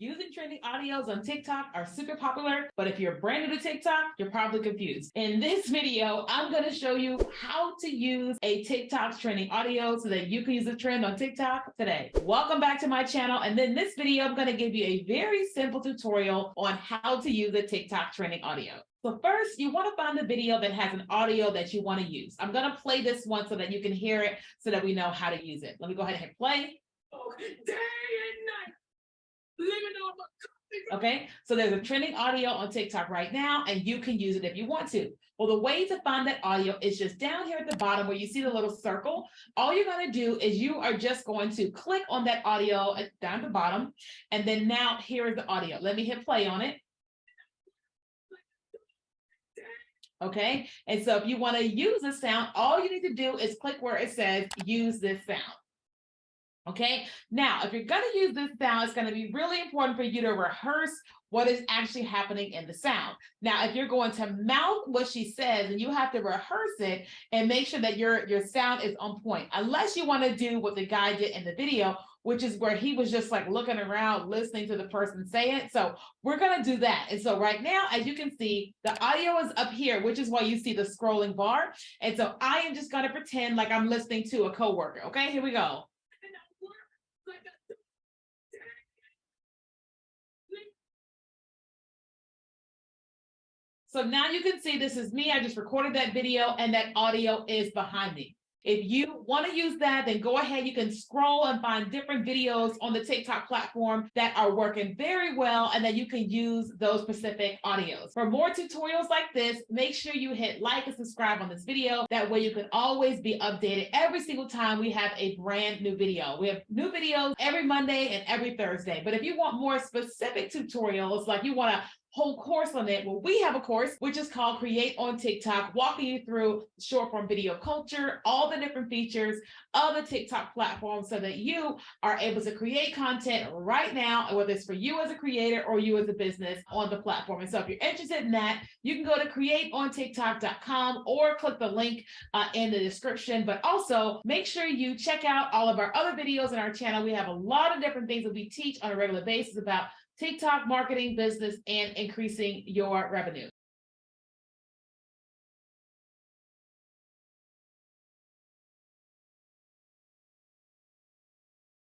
Using trending audios on TikTok are super popular, but if you're brand new to TikTok, you're probably confused. In this video, I'm going to show you how to use a TikTok's trending audio so that you can use the trend on TikTok today. Welcome back to my channel. And in this video, I'm going to give you a very simple tutorial on how to use a TikTok trending audio. So first, you want to find the video that has an audio that you want to use. I'm going to play this one so that you can hear it so that we know how to use it. Let me go ahead and hit play. Oh, day and night. Okay, so there's a trending audio on TikTok right now, and you can use it if you want to. Well, the way to find that audio is just down here at the bottom where you see the little circle. All you're going to do is you are just going to click on that audio down at the bottom, and then now here is the audio. Let me hit play on it. Okay, and so if you want to use the sound, all you need to do is click where it says use this sound. Okay, now if you're going to use this sound, it's going to be really important for you to rehearse what is actually happening in the sound. Now, if you're going to mouth what she says, and you have to rehearse it and make sure that your sound is on point, unless you want to do what the guy did in the video, which is where he was just like looking around, listening to the person say it. So we're going to do that. And so right now, as you can see, the audio is up here, which is why you see the scrolling bar. And so I am just going to pretend like I'm listening to a coworker. Okay, here we go. So now you can see this is me. I just recorded that video and that audio is behind me. If you want to use that, then go ahead. You can scroll and find different videos on the TikTok platform that are working very well, and then you can use those specific audios. For more tutorials like this, make sure you hit like and subscribe on this video. That way you can always be updated every single time we have a brand new video. We have new videos every Monday and every Thursday. But if you want more specific tutorials, like you want to whole course on it, well, we have a course which is called Create on TikTok, walking you through short form video culture, all the different features of the TikTok platform so that you are able to create content right now, whether it's for you as a creator or you as a business on the platform. And so if you're interested in that, you can go to createontiktok.com or click the link in the description. But also make sure you check out all of our other videos in our channel. We have a lot of different things that we teach on a regular basis about TikTok marketing, business, and increasing your revenue.